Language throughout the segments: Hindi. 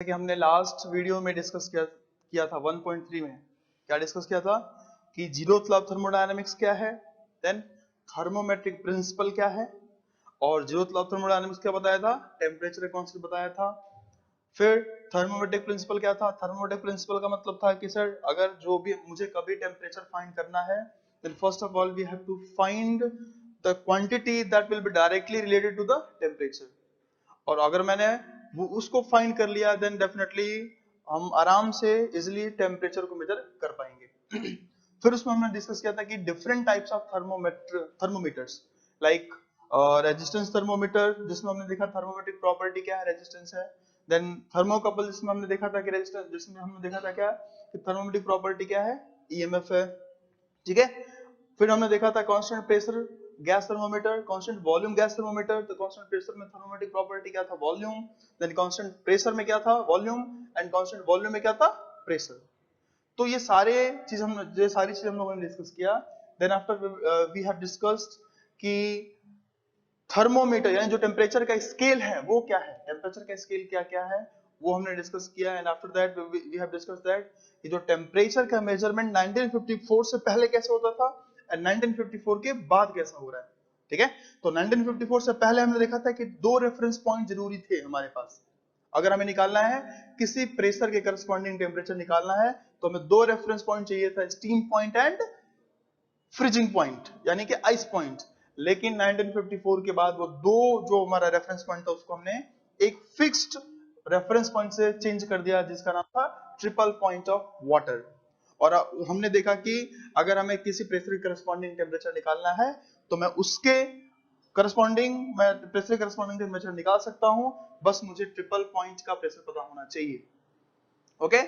कि हमने लास्ट वीडियो में डिस्कस किया था 1.3 में क्या डिस्कस किया था कि जीरोथ लॉ ऑफ थर्मोडायनेमिक्स क्या है, देन थर्मोमेट्रिक प्रिंसिपल क्या है, और जीरोथ लॉ ऑफ थर्मोडायनेमिक्स क्या बताया था, टेम्परेचर कांस्टेंट बताया था। फिर थर्मोमेट्रिक प्रिंसिपल क्या था, थर्मोमेट्रिक प्रिंसिपल का मतलब था कि सर अगर जो भी मुझे कभी टेम्परेचर फाइंड करना है, then first of all we have to find the quantity that will be directly related to the temperature, और अगर मैंने वो उसको फाइंड कर लिया देन डेफिनेटली हम आराम से इजिली टेम्परेचर को मेजर कर पाएंगे। फिर उसमें हमने डिस्कस किया था कि different types of thermometers like resistance thermometer, जिसमें हमने देखा थर्मोमेट्रिक प्रॉपर्टी क्या है, रेजिस्टेंस है। देन थर्मोकपल, जिसमें हमने देखा था कि रेजिस्टेंस, जिसमें हमने देखा था क्या कि थर्मोमेट्रिक प्रॉपर्टी क्या है, ईएमएफ है, ठीक है। फिर हमने देखा था constant pressure gas thermometer, constant volume gas thermometer. तो कांस्टेंट प्रेशर में थर्मोमेट्रिक प्रॉपर्टी क्या था, वॉल्यूम, देन कांस्टेंट प्रेशर में क्या था, वॉल्यूम, एंड कांस्टेंट वॉल्यूम में क्या था, प्रेशर। तो ये सारी चीज हम लोगों ने डिस्कस किया। Then after we have discussed कि थर्मोमीटर यानी जो टेम्परेचर का स्केल है वो क्या है, टेम्परेचर का स्केल क्या क्या है वो हमने डिस्कस किया। And after that we have discussed that कि जो टेम्परेचर का मेजरमेंट 1954 से पहले कैसे होता था एंड 1954 के बाद कैसा हो रहा है, ठीक है। तो 1954 से पहले हमने देखा था कि दो रेफरेंस पॉइंट जरूरी थे हमारे पास। अगर हमें निकालना है किसी प्रेशर के करस्पॉन्डिंग टेम्परेचर निकालना है तो हमें दो रेफरेंस पॉइंट चाहिए था, steam point and freezing point यानी कि आइस पॉइंट। लेकिन 1954 के बाद वो दो जो हमारा रेफरेंस पॉइंट था उसको हमने एक फिक्स्ड रेफरेंस पॉइंट से चेंज कर दिया जिसका नाम था ट्रिपल पॉइंट ऑफ वाटर। और हमने देखा कि अगर हमें किसी प्रेशर के करस्पॉन्डिंग टेम्परेचर निकालना है तो मैं उसके प्रेशर करस्पॉन्डिंग टेम्परेचर निकाल सकता हूं, बस मुझे ट्रिपल पॉइंट का प्रेशर पता होना चाहिए। ओके।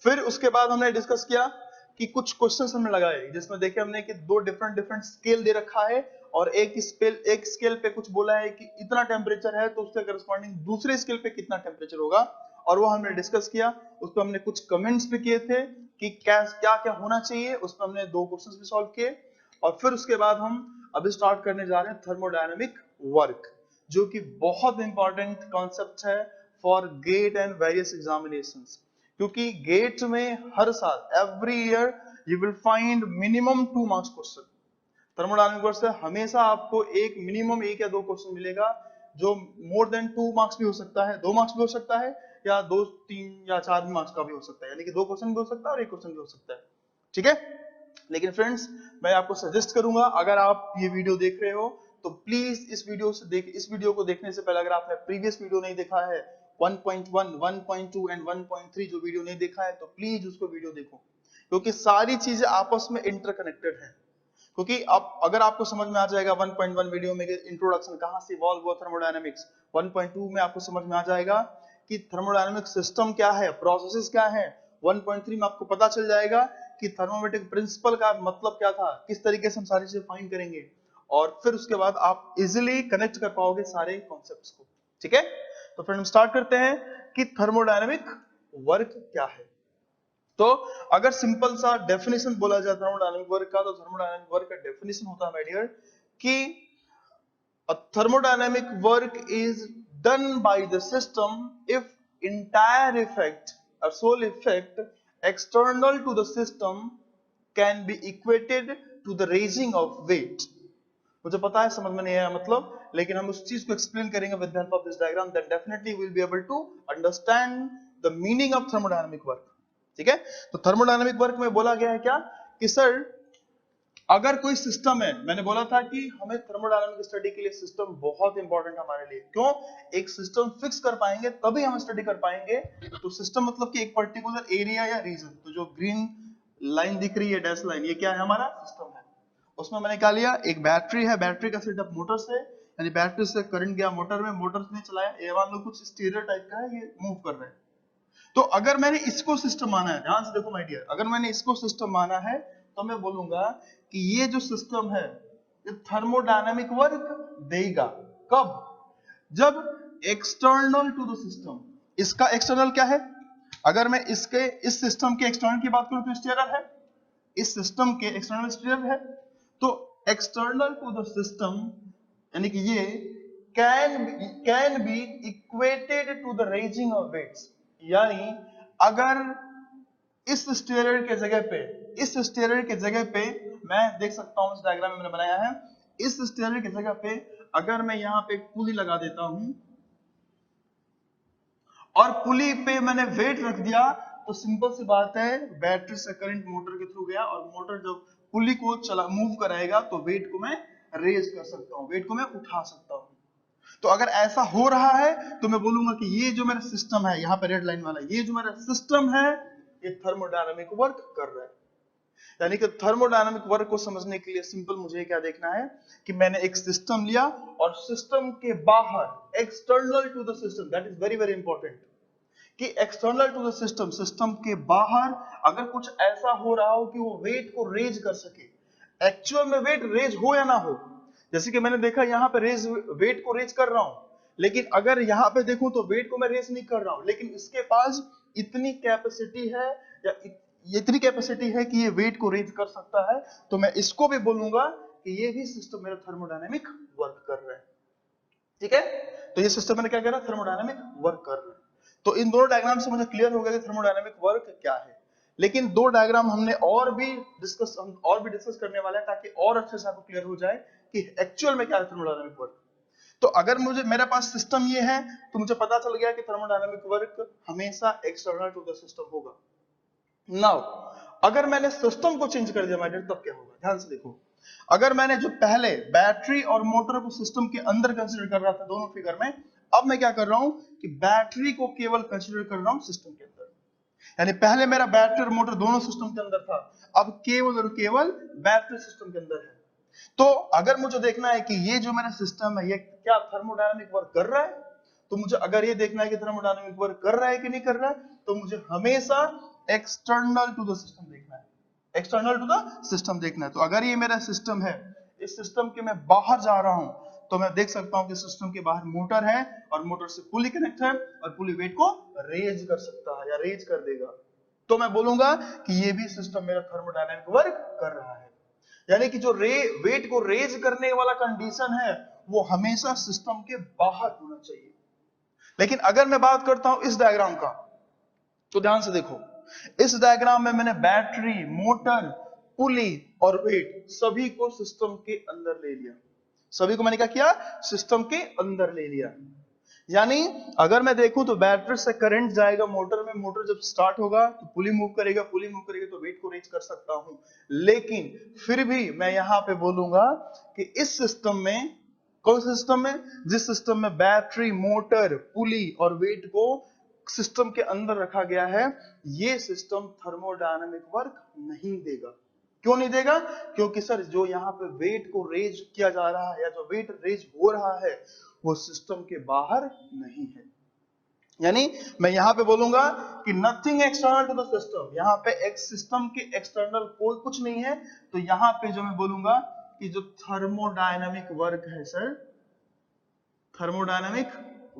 फिर उसके बाद हमने डिस्कस किया कि कुछ क्वेश्चंस हमने लगाए जिसमें देखे हमने कि दो डिफरेंट स्केल दे रखा है और एक स्केल पे कुछ बोला है कि इतना टेम्परेचर है तो उसके करस्पॉन्डिंग दूसरे स्केल पे कितना टेम्परेचर होगा, और वो हमने डिस्कस किया। उस पर हमने कुछ कमेंट्स भी किए थे कि क्या क्या क्या होना चाहिए, उस पर हमने दो क्वेश्चंस भी सॉल्व किए। और फिर उसके बाद हम अभी स्टार्ट करने जा रहे हैं थर्मोडायनेमिक वर्क, जो कि बहुत इंपॉर्टेंट कॉन्सेप्ट है for GATE and various examinations. क्योंकि गेट में हर साल every year you will find minimum 2 marks question. Thermodynamic work से हमेशा आपको एक मिनिमम एक या दो क्वेश्चन मिलेगा जो मोर देन 2 मार्क्स भी हो सकता है, 2 मार्क्स भी हो सकता है, या 2 3 या 4 मार्क्स का भी हो सकता है, यानी कि 2 क्वेश्चन भी हो सकता है और एक क्वेश्चन भी हो सकता है, ठीक है। लेकिन फ्रेंड्स मैं आपको सजेस्ट करूंगा अगर आप ये वीडियो देख रहे हो तो प्लीज इस वीडियो को देखने से पहले अगर आपने प्रीवियस वीडियो नहीं देखा है 1.1, 1.2 एंड 1.3 जो वीडियो नहीं देखा है तो प्लीज उसको वीडियो देखो, क्योंकि सारी चीजें आपस में इंटरकनेक्टेड है। क्योंकि अब अगर आपको समझ में आ जाएगा 1.1 वीडियो में इंट्रोडक्शन कहां से इवॉल्व हुआ थर्मोडायनेमिक्स, 1.2 में आपको समझ में आ जाएगा कि थर्मोडायनेमिक सिस्टम क्या है, प्रोसेसेस क्या है, 1.3 में आपको पता चल जाएगा कि थर्मोमेट्रिक प्रिंसिपल का मतलब क्या था, किस तरीके से हम सारी चीजें फाइंड करेंगे, और फिर उसके बाद आप इजिली कनेक्ट कर पाओगे सारे कॉन्सेप्ट्स को, ठीक है। तो फिर हम स्टार्ट करते हैं कि थर्मोडायनेमिक वर्क क्या है। तो अगर सिंपल सा डेफिनेशन बोला जाए थर्मोडायनेमिक वर्क का, तो थर्मोडायनेमिक वर्क का डेफिनेशन होता है माय डियर कि a thermodynamic work is done by the system if entire effect or sole effect external to the system can be equated to the raising of weight। मुझे पता है समझ में नहीं आया मतलब, लेकिन हम उस चीज को एक्सप्लेन करेंगे with the help of this diagram, then definitely we will be able to understand the meaning of thermodynamic work, ठीक है। तो थर्मोडायनामिक वर्क में बोला गया है क्या कि सर अगर कोई सिस्टम है, मैंने बोला था कि हमें थर्मोडायनामिक स्टडी के लिए सिस्टम बहुत इंपॉर्टेंट हमारे लिए, क्यों, एक सिस्टम फिक्स कर पाएंगे तभी हम स्टडी कर पाएंगे। तो सिस्टम मतलब कि एक पर्टिकुलर एरिया या रीजन, तो जो ग्रीन लाइन दिख रही है डैश लाइन, ये क्या है, हमारा सिस्टम है। उसमें मैंने क्या लिया, एक बैटरी है, बैटरी का सेटअप मोटर से, यानी बैटरी से करंट गया मोटर में, मोटर ने चलाया, ये मान लो कुछ स्टीरियर टाइप का है, ये मूव कर रहा है। तो अगर मैंने इसको सिस्टम माना है, ध्यान से देखो माय डियर, अगर मैंने इसको सिस्टम माना है तो मैं बोलूंगा कि ये जो सिस्टम है ये थर्मोडायनामिक वर्क देगा। कब, जब एक्सटर्नल टू द सिस्टम, इसका एक्सटर्नल क्या है, अगर मैं इसके इस सिस्टम के एक्सटर्नल की बात करूं तो स्टीयरर है, इस सिस्टम के एक्सटर्नल स्टीयरर है, तो एक्सटर्नल टू द सिस्टम यानी कि ये can be equated to the raising of weights. यानी अगर इस स्टेरॉइड के जगह पे मैं देख सकता हूं, इस डायग्राम में मैंने बनाया है, इस स्टेरॉइड की जगह पे अगर मैं यहां पे एक पुली लगा देता हूं और पुली पे मैंने वेट रख दिया, तो सिंपल सी बात है, बैटरी से करंट मोटर के थ्रू गया और मोटर जब पुली को चला मूव कराएगा तो वेट को मैं रेज कर सकता हूं, वेट को मैं उठा सकता हूं। तो अगर ऐसा हो रहा है तो मैं बोलूंगा कि ये जो मेरा सिस्टम है, यहां पे रेड लाइन वाला, ये जो मेरा सिस्टम है, ये थर्मोडायनामिक वर्क कर रहा है। यानी कि थर्मोडायनामिक वर्क को समझने के लिए सिंपल मुझे क्या देखना है कि मैंने एक सिस्टम लिया और सिस्टम के बाहर, external to the system, that is very very important, कि external to the system, system के बाहर अगर कुछ ऐसा हो रहा हो कि वो वेट को रेज कर सके, एक्चुअल में वेट रेज हो या ना हो, जैसे कि मैंने देखा यहां पे वेट को रेज कर रहा हूं, लेकिन अगर यहां पे देखूं तो वेट को मैं रेज नहीं कर रहा हूं, लेकिन इसके पास इतनी कैपेसिटी है या इतनी कैपेसिटी है कि ये वेट को रेज कर सकता है, तो मैं इसको भी बोलूंगा कि ये भी सिस्टम मेरा थर्मोडायनेमिक वर्क कर रहा है। ठीक है, तो ये सिस्टम मैंने क्या करा, थर्मोडायनेमिक वर्क कर रहा है। तो इन दोनों डायग्राम से मुझे क्लियर हो गया कि थर्मोडायनेमिक वर्क क्या है। लेकिन दो डायग्राम हमने और भी डिस्कस करने वाले हैं ताकि और अच्छे से आपको क्लियर हो जाए कि एक्चुअल में क्या है थर्मोडायनेमिक वर्क। तो अगर मेरे पास सिस्टम ये है तो मुझे पता चल गया कि थर्मोडायनेमिक वर्क हमेशा एक्सटर्नल टू द सिस्टम होगा। नाउ अगर मैंने सिस्टम को चेंज कर दिया माय डियर, तब क्या होगा, ध्यान से देखो। अगर मैंने जो पहले बैटरी और मोटर को सिस्टम के अंदर कंसीडर कर रहा था दोनों फिगर में, अब मैं क्या कर रहा हूं कि बैटरी को केवल कंसीडर कर रहा हूं सिस्टम के अंदर। यानी पहले मेरा बैटरी और मोटर दोनों सिस्टम के अंदर था, अब केवल और केवल बैटरी सिस्टम के अंदर है। तो अगर मुझे देखना है कि ये जो मेरा सिस्टम है ये क्या थर्मोडायनामिक वर्क कर रहा है, तो मुझे अगर ये देखना है कि थर्मोडायनामिक वर्क कर रहा है कि नहीं कर रहा है, तो मुझे हमेशा एक्सटर्नल टू द सिस्टम देखना है, एक्सटर्नल टू द सिस्टम देखना है। तो अगर ये मेरा सिस्टम है, इस सिस्टम के मैं बाहर जा रहा हूं, तो मैं देख सकता हूं कि सिस्टम के बाहर मोटर है और मोटर से पुली कनेक्ट है और पुली वेट को रेज कर सकता है या रेज कर देगा, तो मैं बोलूंगा कि ये भी सिस्टम मेरा थर्मोडायनामिक वर्क कर रहा है। यानी कि जो वेट को रेज करने वाला कंडीशन है वो हमेशा सिस्टम के बाहर होना चाहिए। लेकिन अगर मैं बात करता हूं इस डायग्राम का, तो ध्यान से देखो, इस डायग्राम में मैंने बैटरी, मोटर, पुली और वेट सभी को सिस्टम के अंदर ले लिया, सभी को मैंने क्या किया, सिस्टम के अंदर ले लिया। यानी अगर मैं देखूं तो बैटरी से करंट जाएगा मोटर में, मोटर जब स्टार्ट होगा तो पुली मूव करेगा, पुली मूव करेगी तो वेट को रेज कर सकता हूं। लेकिन फिर भी मैं यहां पे बोलूंगा कि इस सिस्टम में, कौन सा सिस्टम में, जिस सिस्टम में बैटरी, मोटर, पुली और वेट को सिस्टम के अंदर रखा गया है, ये सिस्टम थर्मोडायनामिक वर्क नहीं देगा। क्यों नहीं देगा? क्योंकि सर जो यहाँ पे वेट को रेज किया जा रहा है या जो वेट रेज हो रहा है वो सिस्टम के बाहर नहीं है। यानी मैं यहां पे बोलूंगा कि nothing external to the system, यहां पे एक सिस्टम के एक्सटर्नल कोई कुछ नहीं है। तो यहां पे जो मैं बोलूंगा कि जो थर्मोडायनामिक वर्क है सर, थर्मोडायनामिक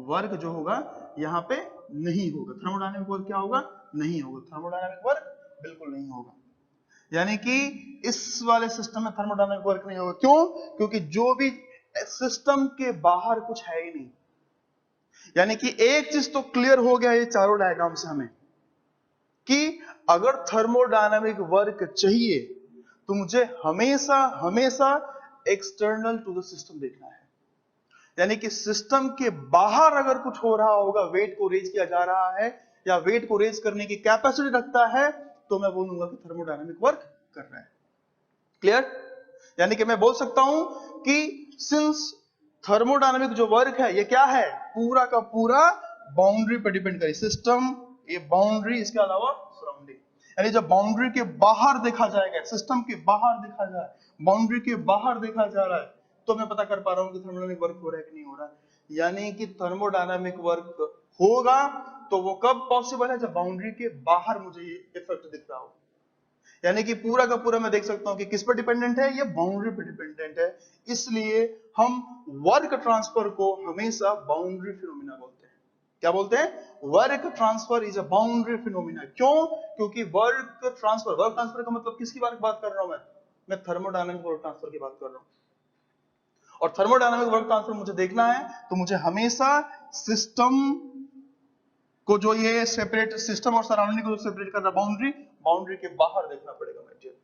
वर्क जो होगा यहां पे नहीं होगा। थर्मोडायनामिक वर्क क्या होगा? नहीं होगा, थर्मोडायनामिक वर्क बिल्कुल नहीं होगा। यानी कि इस वाले सिस्टम में थर्मोडायनामिक वर्क नहीं होगा। क्यों? क्योंकि जो भी सिस्टम के बाहर कुछ है ही नहीं। यानी कि एक चीज तो क्लियर हो गया ये चारों डायग्राम से हमें कि अगर थर्मोडायनामिक वर्क चाहिए तो मुझे हमेशा हमेशा एक्सटर्नल टू द सिस्टम देखना है। यानी कि सिस्टम के बाहर अगर कुछ हो रहा होगा, वेट को रेज किया जा रहा है या वेट को रेज करने की कैपेसिटी रखता है, तो मैं बोलूंगा कि थर्मोडायनामिक वर्क कर रहा है। क्लियर? यानी कि मैं बोल सकता हूं कि सिंस थर्मोडायनामिक जो वर्क है ये क्या है, पूरा का पूरा बाउंड्री पर डिपेंड करे। सिस्टम, ये बाउंड्री, इसके अलावा सराउंडिंग, यानी जब बाउंड्री के बाहर देखा जाएगा, सिस्टम के बाहर देखा जाए, बाउंड्री के बाहर देखा जा रहा है, तो मैं पता कर पा रहा हूं कि थर्मोडायनामिक वर्क हो रहा है कि नहीं हो रहा है। यानी कि थर्मोडायनामिक वर्क होगा तो वो कब पॉसिबल है? जब बाउंड्री के बाहर मुझे ये इफेक्ट दिख रहा हो। यानी कि पूरा का पूरा मैं देख सकता हूं कि किस पर डिपेंडेंट है, ये बाउंड्री पर डिपेंडेंट है। इसलिए हम वर्क ट्रांसफर को हमेशा बाउंड्री फिनोमिना बोलते हैं। क्या बोलते हैं? Work transfer is a boundary phenomena. क्यों? क्योंकि वर्क ट्रांसफर का मतलब किसकी बात कर रहा हूं मैं थर्मोडायनामिक वर्क ट्रांसफर की बात कर रहा हूं। और थर्मोडायनामिक वर्क ट्रांसफर मुझे देखना है तो मुझे हमेशा सिस्टम को जो ये सेपरेट सिस्टम और सराउंडिंग को सेपरेट कर रहा बाउंड्री, बाउंड्री के बाहर देखना पड़ेगा मटेरियल।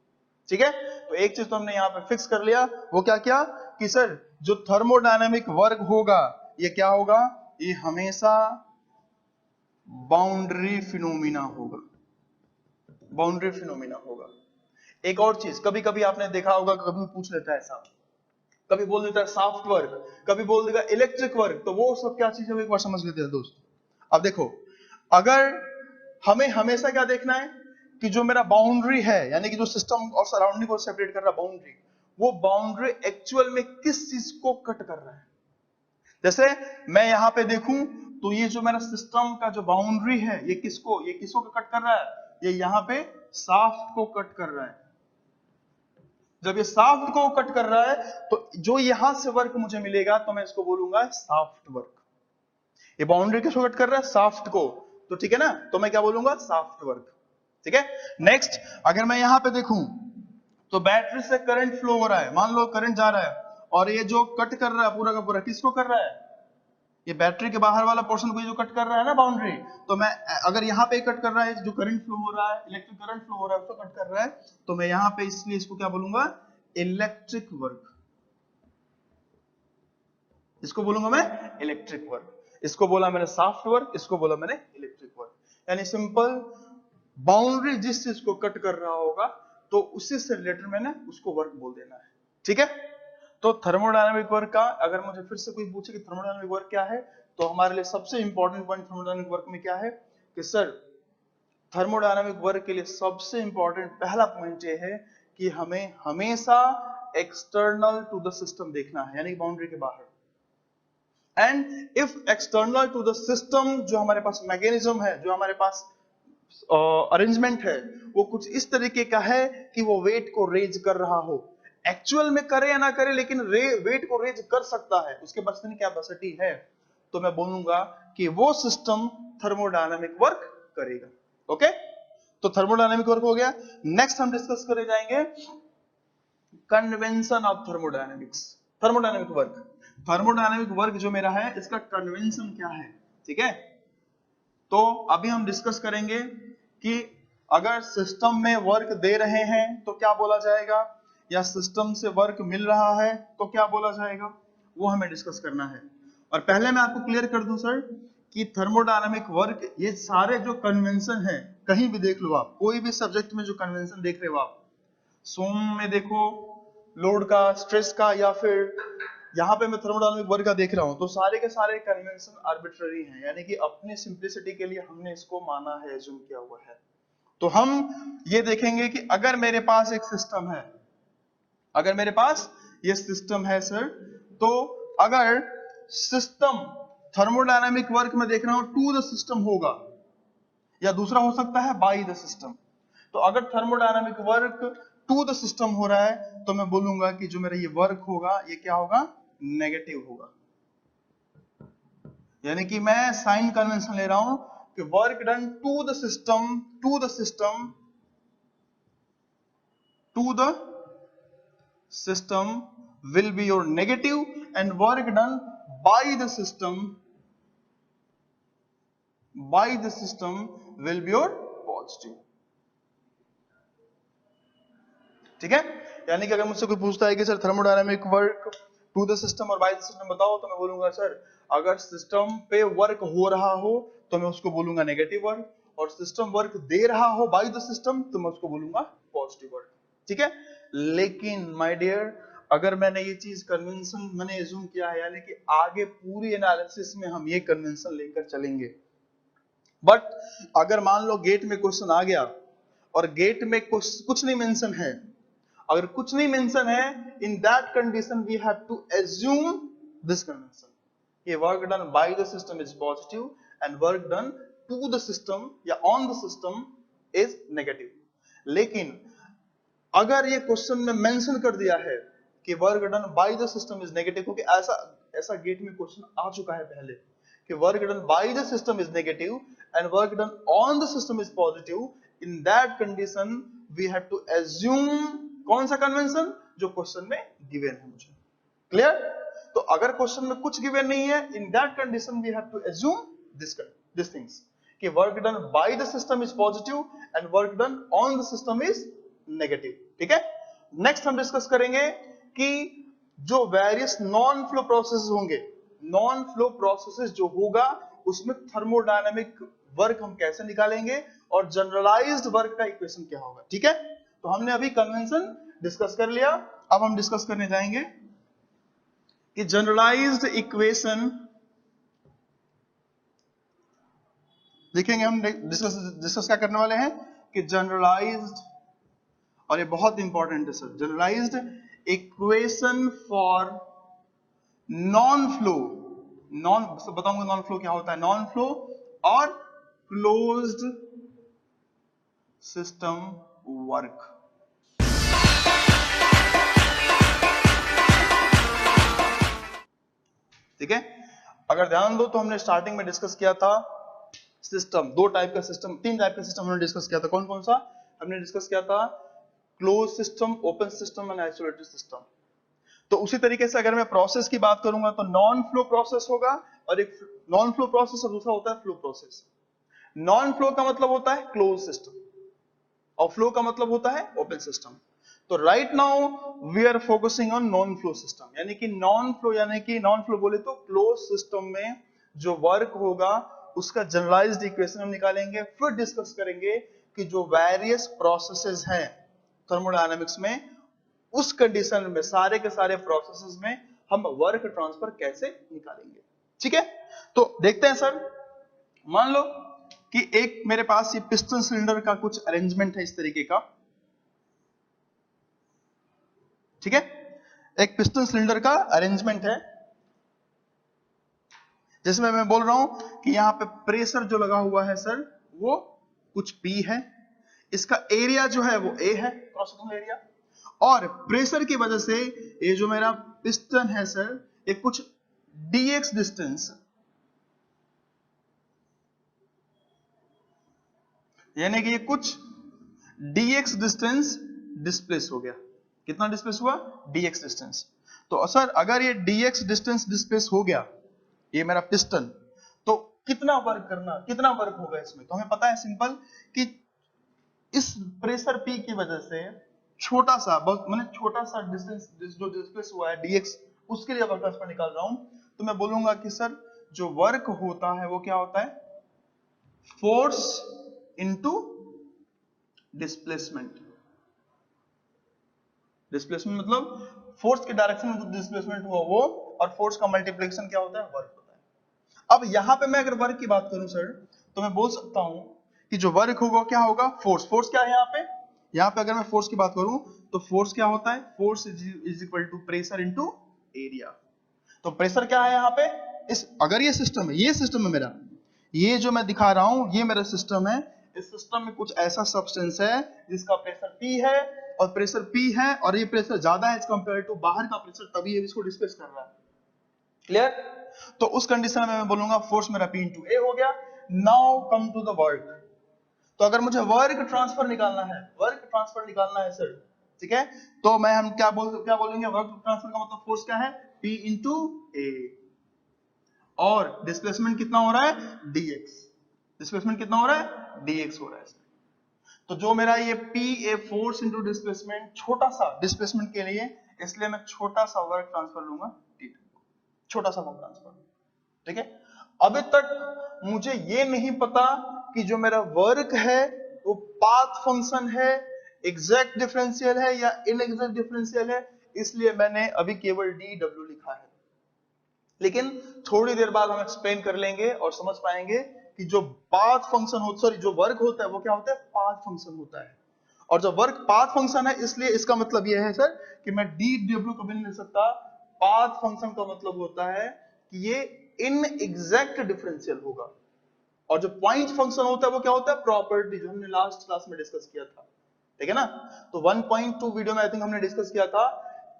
ठीक है, तो एक चीज तो हमने यहाँ पे फिक्स कर लिया, वो क्या किया कि सर जो थर्मोडायनामिक वर्क होगा ये क्या होगा, ये हमेशा बाउंड्री फिनोमिना होगा, बाउंड्री फिनोमिना होगा। एक और चीज, कभी कभी आपने देखा होगा, कभी पूछ लेता है ऐसा, कभी बोल देता है सॉफ्ट वर्क, कभी बोल देगा इलेक्ट्रिक वर्क, तो वो सब क्या चीज है वो एक बार समझ लेते हैं दोस्त। अब देखो, अगर हमें हमेशा क्या देखना है कि जो मेरा बाउंड्री है, यानी कि जो सिस्टम और सराउंडिंग को सेपरेट कर रहा बाउंड्री, वो बाउंड्री एक्चुअल में किस चीज को कट कर रहा है। जैसे मैं यहां पे देखूं तो ये जो मेरा सिस्टम का जो बाउंड्री है ये किसको कट कर रहा है, ये यहां पे शाफ्ट को कट कर रहा है। जब ये शाफ्ट को कट कर रहा है तो जो यहां से वर्क मुझे मिलेगा तो मैं इसको बोलूंगा शाफ्ट वर्क। ये बाउंड्री किसको कट कर रहा है, शाफ्ट को, तो ठीक है ना, तो मैं क्या बोलूंगा, शाफ्ट वर्क। ठीक है, नेक्स्ट अगर मैं यहां पे देखूं तो बैटरी से करंट फ्लो हो रहा है, मान लो करंट जा रहा है, और ये जो कट कर रहा है पूरा का पूरा किसको कर रहा है, ये बैटरी के बाहर वाला पोर्शन को जो कट कर रहा है ना बाउंड्री, तो मैं अगर यहाँ पे कट कर रहा है, जो करंट फ्लो हो रहा है, इलेक्ट्रिक करंट फ्लो हो रहा है उसको कट कर रहा है, तो मैं यहाँ पे इसलिए इसको क्या बोलूंगा, इलेक्ट्रिक वर्क। इसको बोलूंगा मैं इलेक्ट्रिक वर्क, इसको बोला मैंने सॉफ्ट वर्क, इसको बोला मैंने इलेक्ट्रिक वर्क। यानी सिंपल, बाउंड्री जिस चीज को कट कर रहा होगा तो उसी से रिलेटेड मैंने उसको वर्क बोल देना है। ठीक है, तो थर्मोडायनामिक वर्क का अगर मुझे फिर से कोई पूछे कि थर्मोडायनामिक वर्क क्या है, तो हमारे लिए सबसे इंपॉर्टेंट पॉइंट थर्मोडायनामिक वर्क में क्या है कि सर थर्मोडायनामिक वर्क के लिए सबसे इंपॉर्टेंट पहला पॉइंट ये है कि हमें हमेशा एक्सटर्नल टू द सिस्टम देखना है, यानी बाउंड्री के बाहर। And if external to the system, जो हमारे पास मैकेनिज्म है, जो हमारे पास अरेंजमेंट है, वो कुछ इस तरीके का है कि वो वेट को रेज कर रहा हो, एक्चुअल में करे या ना करे लेकिन वेट को रेज कर सकता है, उसके पास इतनी कैपेसिटी है, तो मैं बोलूंगा कि वो सिस्टम थर्मोडायनामिक वर्क करेगा। ओके, तो थर्मोडायनामिक वर्क हो गया। नेक्स्ट हम डिस्कस करे जाएंगे convention of thermodynamics, thermodynamic work. Thermodynamic work जो मेरा है इसका कन्वेंशन क्या है, ठीक है। तो अभी हम डिस्कस करेंगे कि अगर सिस्टम में वर्क दे रहे हैं तो क्या बोला जाएगा, या सिस्टम से वर्क मिल रहा है तो क्या बोला जाएगा, वो हमें डिस्कस करना है। और पहले मैं आपको क्लियर कर दूं सर कि थर्मोडायनामिक वर्क, ये सारे जो कन्वेंशन है, कहीं भी देख लो आप, कोई भी सब्जेक्ट में जो कन्वेंशन देख रहे हो आप, सोम में देखो लोड का, स्ट्रेस का, या फिर यहाँ पे मैं थर्मोडायनामिक वर्क का देख रहा हूं, तो सारे के सारे कन्वेंशन आर्बिट्ररी हैं, यानी कि अपनी सिंप्लिसिटी के लिए हमने इसको माना है, एज्यूम किया हुआ है। तो हम ये देखेंगे कि अगर मेरे पास एक सिस्टम है, अगर मेरे पास ये सिस्टम है सर, तो अगर सिस्टम थर्मोडायनामिक वर्क में देख रहा हूं टू द सिस्टम होगा, या दूसरा हो सकता है बाय द सिस्टम। तो अगर thermodynamic work to the system हो रहा है तो मैं बोलूंगा कि जो मेरा ये वर्क होगा ये क्या होगा, नेगेटिव होगा। यानी कि मैं साइन कन्वेंशन ले रहा हूं कि work done to the system, to the system, to the system will be your negative, and work done by the system will be your positive। ठीक है, यानी कि अगर मुझसे कोई पूछता है कि sir thermodynamic work to the system और बाय द सिस्टम बताओ, तो मैं बोलूंगा सर अगर सिस्टम पे वर्क हो रहा हो तो मैं उसको बोलूंगा नेगेटिव वर्क, और सिस्टम वर्क दे रहा हो बाय द सिस्टम तो मैं उसको बोलूंगा पॉजिटिव वर्क। ठीक है, लेकिन माय डियर अगर मैंने ये चीज कन्वेंशन मैंने एज्यूम किया है, यानी कि आगे पूरी एनालिसिस में हम ये कन्वेंशन लेकर चलेंगे, बट अगर मान लो गेट में क्वेश्चन आ गया और गेट में कुछ नहीं मेंशन है, अगर कुछ नहीं मेंशन है, in that condition we have to assume this convention, ये work done by the system is positive and work done to the system या on the system is negative. लेकिन अगर ये क्वेश्चन में मेंशन कर दिया है कि work done by the system is negative, क्योंकि ऐसा गेट में क्वेश्चन आ चुका है पहले कि work done by the system is negative and work done on the system is positive, in that condition we have to assume कौन सा कन्वेंशन, जो क्वेश्चन में गिवन है मुझे। क्लियर? तो अगर क्वेश्चन में कुछ गिवन नहीं है, in that condition we have to assume this things कि work done by the system is positive and work done on the system is negative. ठीक है, नेक्स्ट हम डिस्कस करेंगे कि जो वेरियस नॉन फ्लो प्रोसेसेस होंगे, नॉन फ्लो प्रोसेसेस जो होगा उसमें थर्मोडायनामिक वर्क हम कैसे निकालेंगे और जनरलाइज्ड वर्क का इक्वेशन क्या होगा। ठीक है, तो हमने अभी कन्वेंशन डिस्कस कर लिया, अब हम डिस्कस करने जाएंगे कि जनरलाइज्ड इक्वेशन देखेंगे। हम डिस्कस क्या करने वाले हैं कि जनरलाइज्ड, और ये बहुत इंपॉर्टेंट है sir, generalized equation for non flow, non बताऊंगा नॉन फ्लो क्या होता है, नॉन फ्लो और क्लोज्ड सिस्टम वर्क। ठीक है, अगर ध्यान दो तो हमने स्टार्टिंग में डिस्कस किया था सिस्टम, दो टाइप का सिस्टम, तीन टाइप का सिस्टम हमने डिस्कस किया था। कौन कौन सा हमने डिस्कस किया था? Close system, open system and isolated system. तो उसी तरीके से अगर मैं प्रोसेस की बात करूंगा तो नॉन फ्लो प्रोसेस होगा, और एक नॉन फ्लो प्रोसेस और दूसरा होता है फ्लो प्रोसेस। नॉन फ्लो का मतलब होता है क्लोज सिस्टम और फ्लो का मतलब होता है ओपन सिस्टम। तो right now we are focusing on non flow system, यानी कि नॉन फ्लो बोले तो क्लोज सिस्टम में जो वर्क होगा उसका जनरलाइज्ड इक्वेशन हम निकालेंगे। फिर डिस्कस करेंगे कि जो वेरियस प्रोसेसेस हैं थर्मोडायनामिक्स में, उस कंडीशन में सारे के सारे प्रोसेसेस में हम वर्क ट्रांसफर कैसे निकालेंगे। ठीक है, तो देखते हैं सर। मान लो कि एक मेरे पास ये पिस्टन सिलेंडर का कुछ अरेंजमेंट है इस तरीके का। ठीक है, एक पिस्टन सिलेंडर का अरेंजमेंट है जिसमें मैं बोल रहा हूं कि यहां पे प्रेशर जो लगा हुआ है सर वो कुछ P है, इसका एरिया जो है वो A है, क्रॉस सेक्शनल एरिया, और प्रेशर की वजह से ये जो मेरा पिस्टन है सर ये कुछ dx डिस्टेंस, यानी कि ये कुछ dx डिस्टेंस डिस्प्लेस हो गया। कितना डिस्प्लेस हुआ? dx distance. तो सर अगर ये dx डिस्टेंस डिस्प्लेस हो गया, ये मेरा पिस्टन, तो कितना वर्क होगा इसमें? तो हमें पता है सिंपल कि इस प्रेशर P की वजह से छोटा सा, बहुत मैंने छोटा सा डिस्टेंस जो डिस्प्लेस हुआ है dx, उसके लिए वर्क ट्रांसफर निकाल रहा हूं। तो मैं बोलूंगा कि सर जो वर्क होता है वो क्या होता है? Force into displacement. डिस्प्लेसमेंट मतलब फोर्स के डायरेक्शन में जो डिस्प्लेसमेंट हुआ वो, और फोर्स का मल्टीप्लिकेशन क्या होता है? वर्क होता है। अब यहां पे मैं अगर वर्क की बात करूं सर तो मैं बोल सकता हूं कि जो वर्क होगा क्या होगा? फोर्स। फोर्स क्या है यहाँ पे? यहाँ पे अगर मैं फोर्स की बात करूं तो फोर्स क्या होता है? Force is equal to pressure into area. तो प्रेशर क्या है यहाँ पे? अगर ये सिस्टम है, ये सिस्टम है मेरा, ये जो मैं दिखा रहा हूं ये मेरा सिस्टम है। इस सिस्टम में कुछ ऐसा सब्सटेंस है जिसका प्रेशर P है, और प्रेशर P है और ये प्रेशर ज्यादा है एज कंपेयर टू बाहर का प्रेशर, तभी ये इसको डिस्प्लेस कर रहा है। क्लियर? तो उस कंडीशन में मैं बोलूंगा फोर्स मेरा P इंटू ए हो गया। Now come to the work. तो अगर मुझे वर्क ट्रांसफर निकालना है सर, ठीक है, तो हम क्या बोलेंगे? वर्क ट्रांसफर का मतलब फोर्स क्या है? P इंटू ए, और डिस्प्लेसमेंट कितना हो रहा है? dx। डिस्प्लेसमेंट कितना हो रहा है? dx हो रहा है। तो जो मेरा ये P a force into displacement, छोटा सा डिस्प्लेसमेंट के लिए, इसलिए मैं छोटा सा वर्क ट्रांसफर लूंगा, छोटा सा वर्क ट्रांसफर। ठीक है, अभी तक मुझे ये नहीं पता कि जो मेरा वर्क है वो पाथ फंक्शन है, एग्जैक्ट डिफरेंशियल है या इनएग्जैक्ट डिफरेंशियल है, इसलिए मैंने अभी केवल dw लिखा है। लेकिन थोड़ी देर बाद हम एक्सप्लेन कर लेंगे और समझ पाएंगे कि जो पाथ फंक्शन होता, सॉरी जो वर्क होता है वो क्या होता है? पाथ फंक्शन होता है। और जब वर्क पाथ फंक्शन है, इसलिए इसका मतलब यह है सर कि मैं dw कभी नहीं ले सकता। पाथ फंक्शन का मतलब होता है कि ये इनएग्जैक्ट डिफरेंशियल होगा, और जो पॉइंट फंक्शन होता है वो क्या होता है? प्रॉपर्टी, जो हमने लास्ट क्लास में डिस्कस किया था। ठीक है ना? तो 1.2 वीडियो में आई थिंक हमने डिस्कस किया था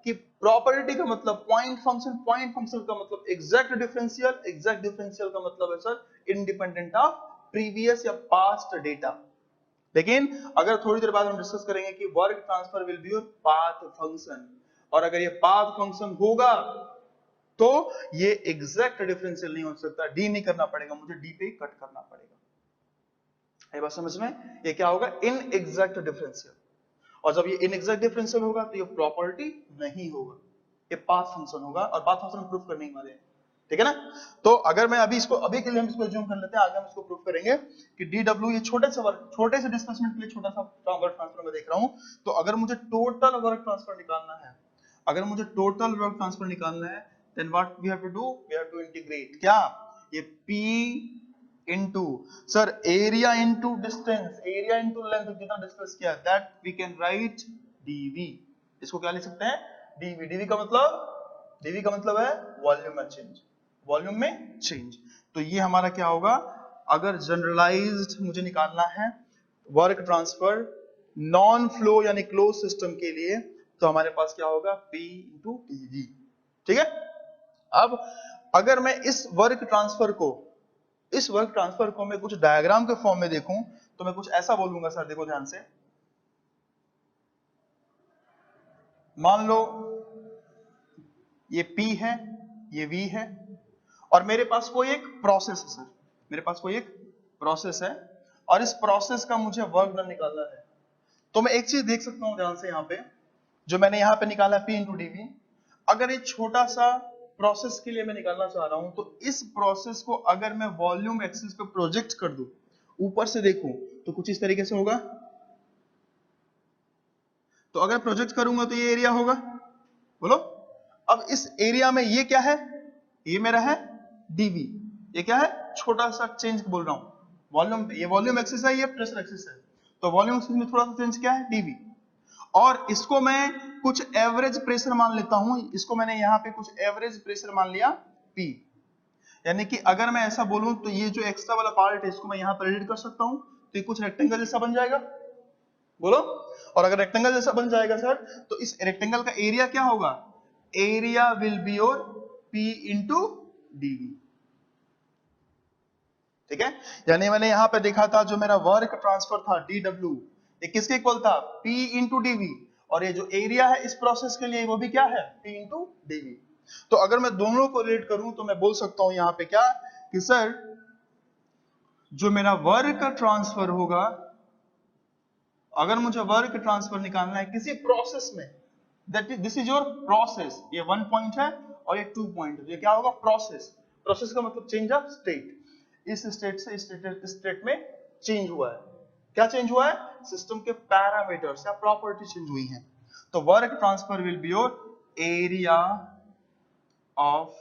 कि प्रॉपर्टी का मतलब पॉइंट फंक्शन का मतलब एग्जैक्ट डिफरेंशियल का मतलब है सर इंडिपेंडेंट ऑफ प्रीवियस या पास्ट डेटा। लेकिन अगर थोड़ी देर बाद हम डिस्कस करेंगे कि work transfer will be your path function, और अगर ये पाथ फंक्शन होगा तो ये एग्जैक्ट डिफरेंशियल नहीं हो सकता, डी नहीं करना पड़ेगा, मुझे डी पे कट करना पड़ेगा। ये बात समझ में? ये क्या होगा? इनएग्जैक्ट डिफरेंशियल। और जब ये इनएग्जैक्ट डिफरेंशियल होगा तो ये प्रॉपर्टी नहीं होगा, ये पाथ फंक्शन होगा, और पाथ फंक्शन प्रूफ करने वाले हैं, ठीक है ना? तो अगर मैं अभी इसको, अभी के लिए हम इसको एज्यूम कर लेते हैं, आगे हम इसको प्रूफ करेंगे कि dw ये छोटे से डिस्प्लेसमेंट के लिए छोटा सा वर्क ट्रांसफर मैं देख रहा हूं। तो अगर मुझे टोटल वर्क ट्रांसफर निकालना है, अगर मुझे टोटल वर्क ट्रांसफर निकालना है, then what we have to do? We have to integrate क्या? ये p into sir area into distance, area into length जितना डिस्कस किया, that we can write dv। इसको क्या लिख सकते हैं? dv। dv का मतलब है वॉल्यूम में चेंज, वॉल्यूम में चेंज। तो ये हमारा क्या होगा? अगर जनरलाइज्ड मुझे निकालना है वर्क ट्रांसफर नॉन फ्लो यानी क्लोज सिस्टम के लिए, तो हमारे पास क्या होगा? P इंटू dv, ठीक है? अब अगर मैं इस वर्क ट्रांसफर को मैं कुछ डायग्राम के फॉर्म में देखूं, तो मैं कुछ ऐसा बोलूंगा सर, देखो ध्यान से। मान लो ये P है, ये V है, और मेरे पास कोई एक प्रोसेस है सर, मेरे पास कोई एक प्रोसेस है, और इस प्रोसेस का मुझे वर्क डन निकालना है। तो मैं एक चीज देख सकता हूं ध्यान से, यहां पे जो मैंने यहां पे निकाला P इंटू dv, अगर ये छोटा सा प्रोसेस के लिए मैं निकालना चाह रहा हूं, तो इस प्रोसेस को अगर मैं वॉल्यूम एक्सिस पे प्रोजेक्ट कर दूं, ऊपर से देखूं, तो कुछ इस तरीके से होगा। तो अगर प्रोजेक्ट करूंगा तो ये एरिया होगा, बोलो। अब इस एरिया में ये क्या है? ये मेरा है dv। ये क्या है? छोटा सा चेंज बोल रहा हूं वॉल्यूम, ये वॉल्यूम एक्सिस है, ये प्रेशर एक्सिस है, तो वॉल्यूम एक्सिस में थोड़ा सा चेंज क्या है? dv। और इसको मैं कुछ एवरेज प्रेशर मान लेता हूं, इसको मैंने यहां पे कुछ एवरेज प्रेशर मान लिया P। यानी कि अगर मैं ऐसा बोलूं तो ये जो एक्स्ट्रा वाला पार्ट है, इसको मैं यहां पर एडिट कर सकता हूं, तो ये कुछ रेक्टेंगल जैसा बन जाएगा, बोलो। और अगर रेक्टेंगल जैसा बन जाएगा सर, तो इस रेक्टेंगल का एरिया क्या होगा? Area will be your P into dv, ठीक है? यानी मैंने यहां पे देखा था जो मेरा वर्क ट्रांसफर था dw, ये किसके इक्वल था? P into dv। और ये जो एरिया है इस प्रोसेस के लिए, वो भी क्या है? P into dv। तो अगर मैं दोनों को रिलेट करूं, तो मैं बोल सकता हूं यहां पे क्या, कि सर जो मेरा वर्क ट्रांसफर होगा, अगर मुझे वर्क ट्रांसफर निकालना है किसी प्रोसेस में, that is this is your process, ये 1 पॉइंट है और ये 2 पॉइंट है, ये क्या होगा? प्रोसेस। प्रोसेस का मतलब चेंज ऑफ स्टेट, इस स्टेट से इस स्टेट में चेंज हुआ है। क्या चेंज हुआ है? सिस्टम के पैरामीटर्स या प्रॉपर्टी चेंज हुई हैं। तो work transfer will be your area of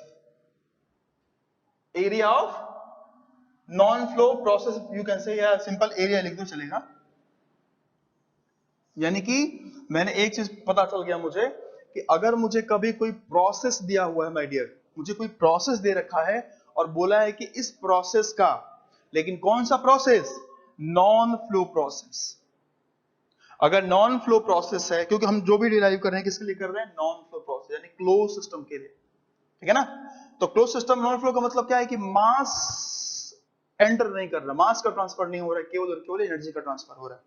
non flow process, you can say, या सिंपल एरिया लिख दो चलेगा। यानी कि मैंने एक चीज पता चल गया मुझे, कि अगर मुझे कभी कोई प्रोसेस दिया हुआ है, माय डियर, मुझे कोई प्रोसेस दे रखा है और बोला है कि इस प्रोसेस का, लेकिन कौन सा प्रोसेस? Non flow process. अगर नॉन फ्लो प्रोसेस है, क्योंकि हम जो भी डिराइव कर रहे हैं किसके लिए कर रहे हैं? नॉन फ्लो प्रोसेस, यानी क्लोज सिस्टम के लिए, ठीक है ना? तो क्लोज सिस्टम नॉन फ्लो का मतलब क्या है? कि मास एंटर नहीं कर रहा, मास का ट्रांसफर नहीं हो रहा है, केवल एनर्जी का ट्रांसफर हो रहा है।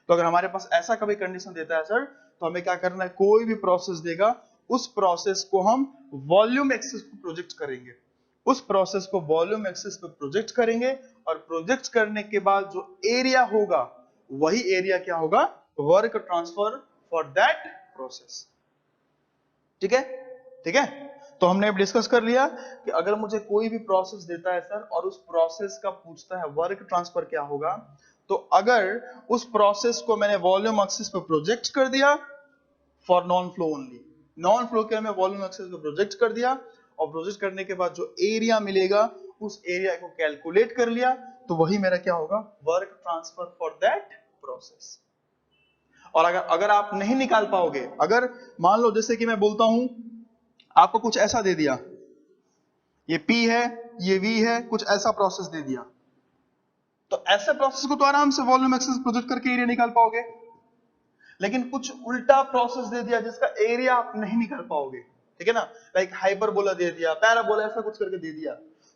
तो अगर हमारे पास ऐसा कभी कंडीशन देता है सर, तो हमें क्या करना है? कोई भी प्रोसेस देगा, उस प्रोसेस को हम वॉल्यूम एक्सिस पे प्रोजेक्ट करेंगे, उस प्रोसेस को वॉल्यूम एक्सिस पे प्रोजेक्ट करेंगे, और प्रोजेक्ट करने के बाद जो एरिया होगा, वही एरिया क्या होगा? Work transfer for that process, ठीक है? ठीक है? तो हमने अब डिस्कस कर लिया कि अगर मुझे कोई भी प्रोसेस देता है सर, और उस प्रोसेस का पूछता है वर्क ट्रांसफर क्या होगा, तो अगर उस प्रोसेस को मैंने वॉल्यूम एक्सिस पे प्रोजेक्ट कर दिया, for non flow only, non flow के मैं वॉल्यूम एक्सिस पे प्रोजेक्ट कर दिया, और प्रोजेक्ट करने के बाद जो एरिया मिलेगा, उस एरिया को कैलकुलेट कर लिया, तो वही मेरा क्या होगा? Work transfer for that process. और अगर आप नहीं निकाल पाओगे, अगर मान लो जैसे कि मैं बोलता हूं, आपको कुछ ऐसा दे दिया, ये P है, ये V है, कुछ ऐसा प्रोसेस दे दिया, तो ऐसे प्रोसेस को तो आराम से वॉल्यूम एक्सिस प्रोजेक्ट करके एरिया निकाल पाओगे। लेकिन कुछ उल्टा प्रोसेस दे दिया जिसका एरिया आप नहीं निकाल पाओगे, ठीक है ना? लाइक हाइपरबोला दे दिया, पैराबोला, ऐसा कुछ करके दे दिया,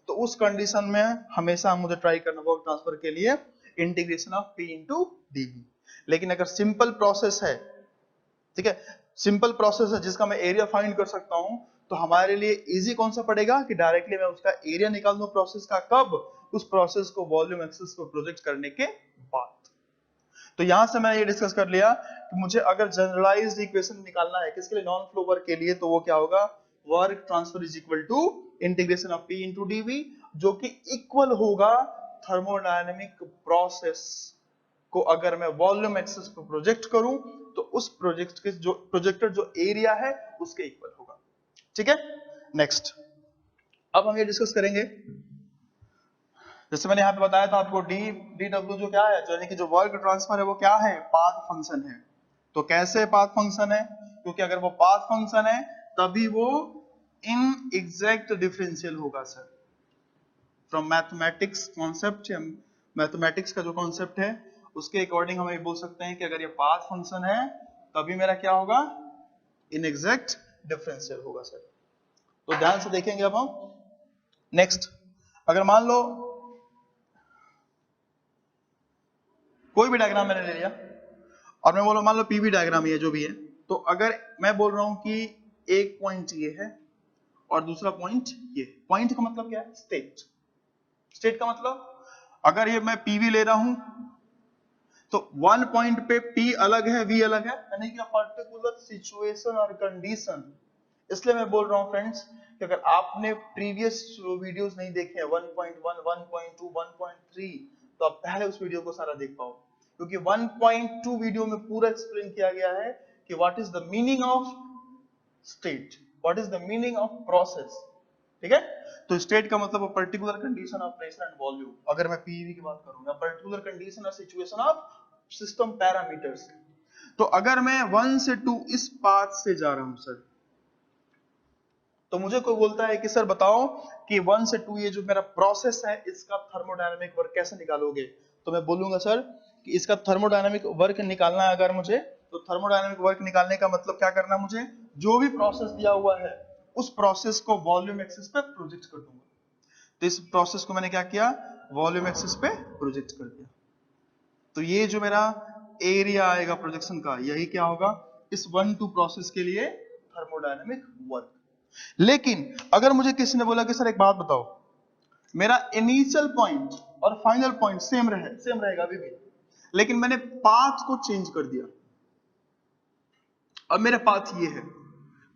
तो उस कंडीशन में हमेशा मुझे ट्राई करना वर्क ट्रांसफर के लिए integration of P into dv। लेकिन अगर सिंपल प्रोसेस है, ठीक है, सिंपल प्रोसेस है जिसका मैं एरिया फाइंड कर सकता हूं, तो हमारे लिए इजी कौन सा पड़ेगा? कि डायरेक्टली मैं उसका एरिया निकाल दूं प्रोसेस का, कब? उस प्रोसेस को वॉल्यूम एक्सिस पर प्रोजेक्ट करने के बाद। तो यहां से मैंने ये डिस्कस कर लिया कि मुझे अगर जनरलाइज्ड इक्वेशन निकालना है किसके लिए, नॉन फ्लो वर्क के लिए, तो वो क्या होगा, work transfer is equal to integration of P into dV, जो कि इक्वल होगा थर्मोडायनेमिक प्रोसेस को अगर मैं वॉल्यूम एक्सिस पर प्रोजेक्ट करूं तो उस प्रोजेक्ट के जो प्रोजेक्टेड जो एरिया है उसके इक्वल होगा। ठीक है, नेक्स्ट अब हम ये डिस्कस करेंगे, जैसे मैंने यहां पे बताया था आपको डी डब्ल्यू जो क्या है, यानी कि जो वर्क ट्रांसफर है वो क्या है, पाथ फंक्शन है। तो कैसे पाथ फंक्शन है, क्योंकि अगर वो पाथ फंक्शन है तभी वो इन एग्जैक्ट डिफरेंशियल होगा sir. From mathematics concept, mathematics का जो कॉन्सेप्ट है उसके अकॉर्डिंग हम ये बोल सकते हैं कि अगर ये पाथ फंक्शन है तभी मेरा क्या होगा, इन एग्जैक्ट डिफरेंशियल होगा सर। तो ध्यान से देखेंगे अब हम। नेक्स्ट, अगर मान लो कोई भी डायग्राम मैंने ले लिया और मैं बोलो मान लो पीवी डायग्राम ये जो भी है, तो अगर मैं बोल रहा हूं कि एक पॉइंट ये है और दूसरा पॉइंट ये, पॉइंट का मतलब क्या है, स्टेट। स्टेट का मतलब अगर ये मैं पीवी ले रहा हूं तो वन पॉइंट पे पी अलग है, वी अलग है, यानी कि पर्टिकुलर सिचुएशन और कंडीशन। इसलिए मैं बोल रहा हूं फ्रेंड्स कि अगर आपने प्रीवियस वीडियोस नहीं देखे हैं 1.1, 1.2, 1.3, तो आप पहले उस वीडियो को सारा देख पाओ, क्योंकि 1.2 वीडियो में पूरा एक्सप्लेन किया गया है कि what is the meaning of state, what is the meaning of process. ठीक है, तो स्टेट का मतलब particular condition of pressure and volume, अगर मैं पीवी की बात करूंगा पर्टिकुलर कंडीशन और सिचुएशन ऑफ सिस्टम पैरामीटर्स। तो अगर मैं 1 से 2 इस पाथ से जा रहा हूं सर, तो मुझे कोई बोलता है कि सर बताओ कि 1 से 2 ये जो मेरा प्रोसेस है इसका थर्मोडायनामिक वर्क कैसे निकालोगे, तो मैं बोलूंगा सर कि इसका थर्मोडायनामिक वर्क निकालना है अगर मुझे, तो थर्मोडायनामिक वर्क निकालने का मतलब क्या करना, मुझे जो भी प्रोसेस दिया हुआ है उस प्रोसेस को वॉल्यूम एक्सिस पे प्रोजेक्ट कर दूंगा। तो इस प्रोसेस को मैंने क्या किया, वॉल्यूम एक्सिस पे प्रोजेक्ट कर दिया। तो ये जो मेरा एरिया आएगा प्रोजेक्शन का, यही क्या होगा, इस 1-2 प्रोसेस के लिए थर्मोडायनामिक वर्क। लेकिन अगर मुझे किसी ने बोला कि सर एक बात बताओ, मेरा इनिशियल पॉइंट और फाइनल पॉइंट सेम रहेगा अभी भी, लेकिन मैंने पाथ को चेंज कर दिया, अब मेरा पाथ ये है,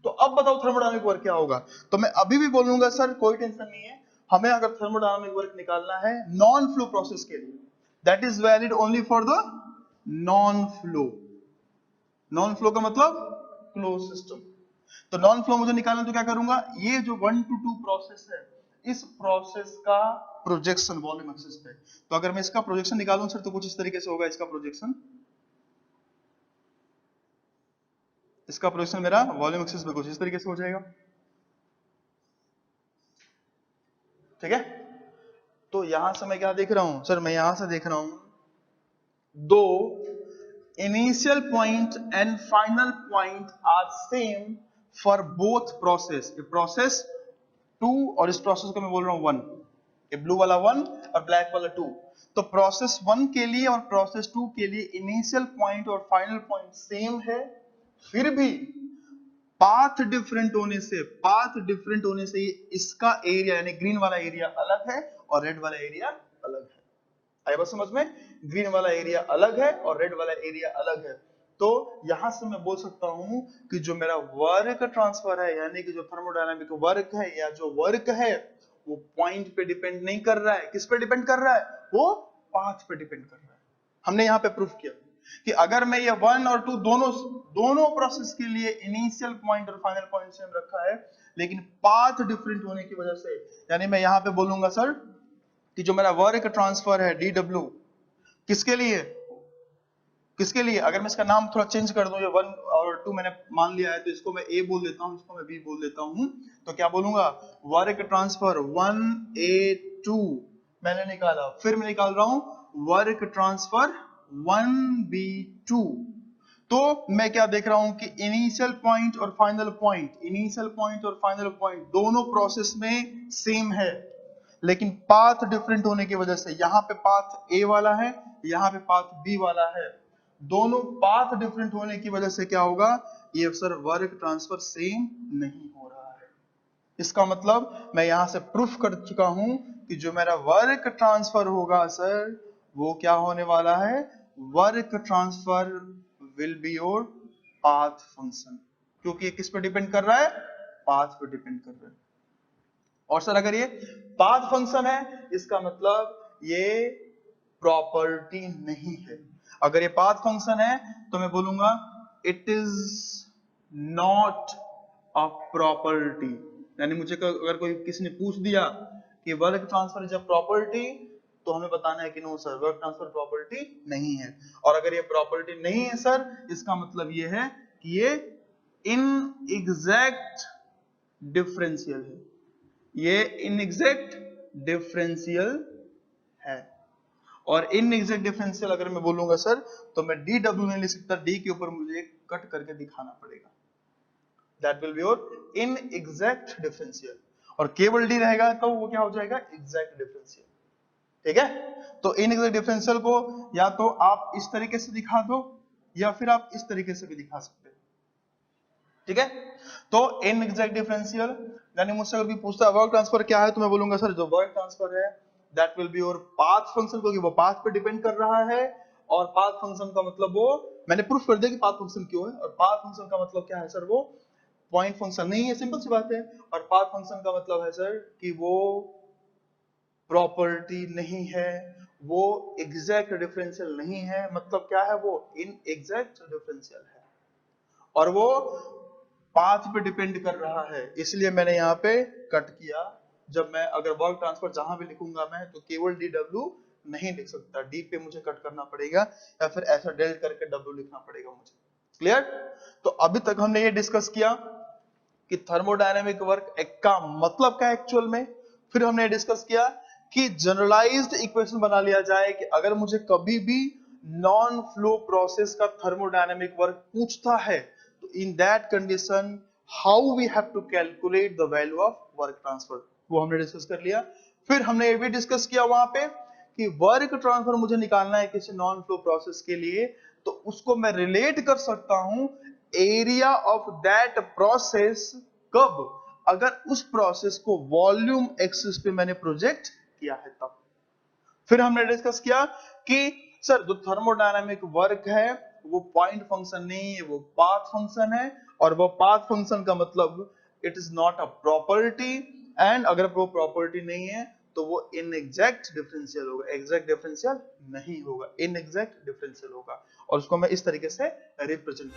तो अब बताओ थर्मोडायनामिक वर्क क्या होगा। तो मैं अभी भी बोलूंगा सर कोई टेंशन नहीं है, हमें अगर थर्मोडायनामिक वर्क निकालना है नॉन फ्लो प्रोसेस के लिए, that is valid only for the non flow. Non flow का मतलब क्लोज सिस्टम। तो नॉन फ्लो मुझे निकालना, तो क्या करूंगा, ये जो 1 to 2 प्रोसेस है इस प्रोसेस का प्रोजेक्शन वॉल्यूम एक्सिस पे। तो अगर मैं इसका प्रोजेक्शन निकालूं सर तो कुछ इस तरीके से होगा, इसका प्रोजेक्शन मेरा वॉल्यूम एक्सिस पे कुछ इस तरीके से हो जाएगा। ठीक है, तो यहां से मैं क्या देख रहा हूं सर, मैं यहां से देख रहा हूं दो initial point and final point are same for both process. Process 2 और इस प्रोसेस को मैं बोल रहा हूं 1, ये ब्लू वाला 1 और ब्लैक वाला 2। तो प्रोसेस 1 के लिए और प्रोसेस 2 के लिए इनिशियल पॉइंट और फाइनल पॉइंट सेम है, फिर भी पाथ डिफरेंट होने से इसका एरिया यानी ग्रीन वाला एरिया अलग है और रेड वाला एरिया अलग है। आया बात समझ में, ग्रीन वाला एरिया अलग है और रेड वाला एरिया अलग है। तो यहां से मैं बोल सकता हूं कि जो मेरा वर्क ट्रांसफर है, यानी कि जो थर्मोडायनामिक वर्क है या जो वर्क है, वो पॉइंट पे डिपेंड नहीं कर रहा है। किस पे डिपेंड कर रहा है, वो पाथ पे डिपेंड कर रहा है। हमने यहां पे प्रूफ किया कि अगर मैं ये 1 और 2 दोनों प्रोसेस के लिए इनिशियल पॉइंट और फाइनल पॉइंट सेम रखा है, लेकिन पाथ डिफरेंट होने की वजह से, यानी मैं यहां पे बोलूंगा सर कि जो मेरा वर्क ट्रांसफर है DW किसके लिए, अगर मैं इसका नाम थोड़ा चेंज कर दूं, ये 1 और 2 मैंने मान लिया है तो इसको मैं A बोल देता हूं, इसको मैं B बोल देता हूं, तो क्या बोलूंगा, वर्क ट्रांसफर 1A2 मैंने निकाला, फिर मैं निकाल रहा हूं वर्क ट्रांसफर 1B2। तो मैं क्या देख रहा हूं कि इनिशियल पॉइंट और फाइनल पॉइंट दोनों प्रोसेस में सेम है, लेकिन पाथ डिफरेंट होने की वजह से यहां पे पाथ A वाला है, यहां पे पाथ B वाला है, दोनों पाथ डिफरेंट होने की वजह से क्या होगा, ये सर वर्क ट्रांसफर सेम नहीं हो रहा है। इसका मतलब मैं यहां से प्रूफ कर चुका हूं कि जो मेरा वर्क ट्रांसफर होगा सर, वो क्या होने वाला है, work transfer will be your path function, क्योंकि ये किस पे डिपेंड कर रहा है, पाथ पे डिपेंड कर रहा है। और सर अगर ये पाथ फंक्शन है इसका मतलब ये प्रॉपर्टी नहीं है। अगर ये पाथ फंक्शन है तो मैं बोलूंगा it is not a property. यानी मुझे अगर कोई किसी ने पूछ दिया कि work transfer is a property, तो हमें बताना है कि no sir, work transfer property नहीं है। और अगर ये प्रॉपर्टी नहीं है सर, इसका मतलब ये है कि ये इनएग्जैक्ट डिफरेंशियल है, ये इनएग्जैक्ट डिफरेंशियल है। और इनएग्जैक्ट डिफरेंशियल अगर मैं बोलूंगा सर, तो मैं डी डब्ल्यू नहीं लिख सकता, डी के ऊपर मुझे कट करके दिखाना पड़ेगा। That will be your inexact differential, और केवल डी रहेगा तो वो क्या हो जाएगा, एग्जैक्ट डिफरेंशियल। ठीक है, तो इनएग्जैक्ट डिफरेंशियल को या तो आप इस तरीके से दिखा दो या फिर आप इस तरीके से भी दिखा सकते हैं। ठीक है, तो इनएग्जैक्ट डिफरेंशियल यानी मुझसे अगर भी पूछता है वर्क ट्रांसफर क्या है, तो मैं बोलूंगा सर जो वर्क ट्रांसफर है that will be your path function, क्योंकि वो पाथ पे डिपेंड कर रहा है। और पाथ फंक्शन का मतलब वो मैंने प्रूफ कर दिया कि पाथ फंक्शन क्यों है। और पाथ फंक्शन का मतलब क्या है सर, वो पॉइंट फंक्शन नहीं है, सिंपल सी बात है। और पाथ फंक्शन का मतलब है सर कि वो प्रॉपर्टी नहीं है, वो एग्जैक्ट डिफरेंशियल नहीं है। मतलब क्या है, वो इनएग्जैक्ट डिफरेंशियल है और वो पाथ पे डिपेंड कर रहा है, इसलिए मैंने यहाँ पे कट किया। जब मैं अगर वर्क ट्रांसफर जहां भी लिखूंगा मैं, तो केवल डी डब्ल्यू नहीं लिख सकता, डी पे मुझे कट करना पड़ेगा या फिर ऐसा डेल्ट करके डब्ल्यू लिखना पड़ेगा मुझे। क्लियर? तो अभी तक हमने ये डिस्कस किया कि थर्मोडायनेमिक वर्क का मतलब क्या है एक्चुअल में। फिर हमने डिस्कस किया कि जनरलाइज्ड इक्वेशन बना लिया जाए कि अगर मुझे कभी भी नॉन फ्लो प्रोसेस का थर्मोडायनेमिक वर्क पूछता है, तो in that condition how we have to calculate the value of work transfer, वो हमने डिस्कस कर लिया। फिर हमने ये भी डिस्कस किया वहां पे कि वर्क ट्रांसफर मुझे निकालना है किसी नॉन फ्लो प्रोसेस के लिए, तो उसको मैं रिलेट कर सकता हूं एरिया ऑफ दैट प्रोसेस, कब, अगर उस प्रोसेस को वॉल्यूम एक्सिस पे मैंने प्रोजेक्ट किया है तब। फिर हमने डिस्कस किया कि सर जो थर्मोडायनामिक वर्क है वो पॉइंट फंक्शन नहीं है, वो पाथ फंक्शन है। और वो पाथ फंक्शन का मतलब it is not a property, and अगर वो प्रॉपर्टी नहीं है तो वो इनएग्जैक्ट डिफरेंशियल होगा, एग्जैक्ट डिफरेंशियल नहीं होगा, इनएग्जैक्ट डिफरेंशियल होगा। और उसको मैं इस तरीके से रिप्रेजेंट